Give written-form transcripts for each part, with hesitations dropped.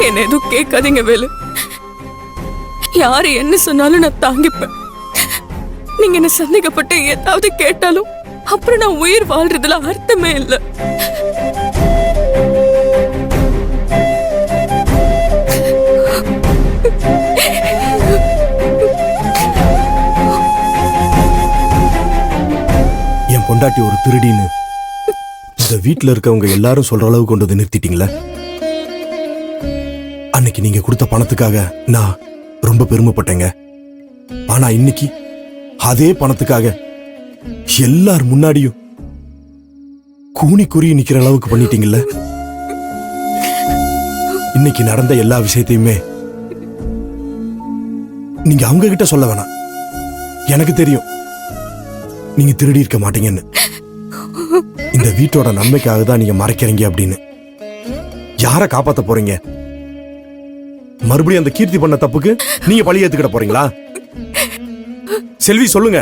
என்ன எதுவும் கேட்காதீங்க வேலு. யாரு என்ன சொன்னாலும் நான் தாங்கிப்பேன். நீங்க என்ன சந்தேகப்பட்டு ஏதாவது கேட்டாலும் அப்புறம் நான் உயிர் வாழ்றதுல அர்த்தமே இல்லை. என் பொண்டாட்டி ஒரு திருடின்னு இந்த வீட்டுல இருக்கவங்க எல்லாரும் சொல்ற அளவு கொண்டு வந்து நிறுத்திட்டீங்களே. அன்னைக்கு நீங்க கொடுத்த பணத்துக்காக நான் ரொம்ப பெருமைப்பட்டேங்க. ஆனா இன்னைக்கு அதே பணத்துக்காக எல்லார் முன்னாடியும் கூனி குறி நிக்கிற அளவுக்கு பண்ணிட்டீங்கல்ல. இன்னைக்கு நடந்த எல்லா விஷயத்தையுமே நீங்க அவங்க கிட்ட சொல்ல வேணாம். எனக்கு தெரியும் நீங்க திருடி இருக்க மாட்டீங்கன்னு. இந்த வீட்டோட நன்மைக்காக தான் நீங்க மறைக்கிறீங்க அப்படின்னு. யாரை காப்பாத்த போறீங்க? மறுபடியும் அந்த கீர்த்தி பண்ண தப்புக்கு நீங்க பழி ஏத்துக்கிட போறீங்களா? செல்வி சொல்லுங்க,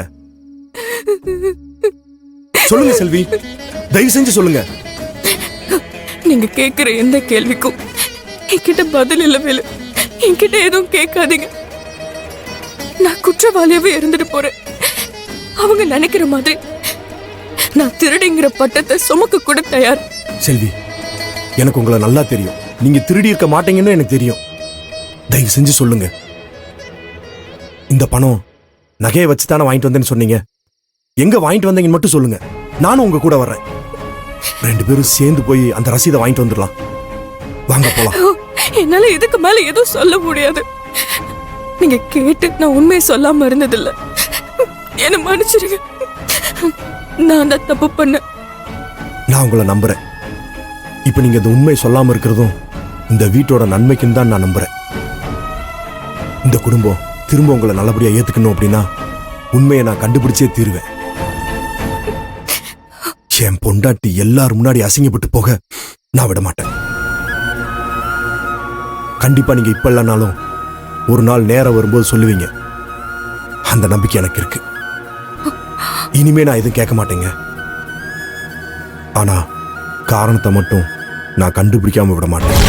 சொல்லுங்க செல்வி, தயவு செஞ்சு சொல்லுங்க. நீங்க கேக்குற எந்த கேள்விக்கும் என்கிட்ட பதில் இல்ல வேலு. என்கிட்ட எதுவும் கேட்காதீங்க. நான் குற்றவாளியாவே இருந்துட்டு போறேன். அவங்க நினைக்கிற மாதிரி நான் திருடிங்கிற பட்டத்தை சுமக்க கூட தயார். செல்வி, எனக்கு உங்களை நல்லா தெரியும். நீங்க திருடி இருக்க மாட்டீங்கன்னு எனக்கு தெரியும். தயவு செஞ்சு சொல்லுங்க, இந்த பணம் நகையை வச்சு தானே வாங்கிட்டு வந்தேன்னு சொன்னீங்க. எங்க வாங்கிட்டு வந்தீங்கன்னு மட்டும் சொல்லுங்க, நானும் உங்க கூட வர்றேன். 2 பேரும் சேர்ந்து போய் அந்த ரசீதை வாங்கிட்டு வந்துடலாம். வாங்க போலாம். என்னால இதுக்கு மேல எதுவும் சொல்ல முடியாது. நீங்க கேட்டு நான் உண்மையை சொல்லாம இருந்ததில்ல. என்ன மன்னிச்சிருங்க. நான் தான் தப்பு பண்ண. நான் உங்களை நம்புறேன். இப்ப நீங்க இந்த உண்மையை சொல்லாம இருக்கிறதும் இந்த வீட்டோட நன்மைக்குன்னு தான் நான் நம்புறேன். இந்த குடும்பம் திரும்ப உங்களை நல்லபடியா ஏத்துக்கணும் அப்படின்னா உண்மையை நான் கண்டுபிடிச்சே தீருவேன். என் பொண்டாட்டி எல்லாரும் முன்னாடி அசிங்கப்பட்டு போக நான் விட மாட்டேன். கண்டிப்பா நீங்க இப்ப இல்லைனாலும் ஒரு நாள் நேரம் வரும்போது சொல்லுவீங்க. அந்த நம்பிக்கை எனக்கு இருக்கு. இனிமே நான் எதுவும் கேட்க மாட்டேங்க. ஆனா காரணத்தை மட்டும் நான் கண்டுபிடிக்காம விட மாட்டேன்.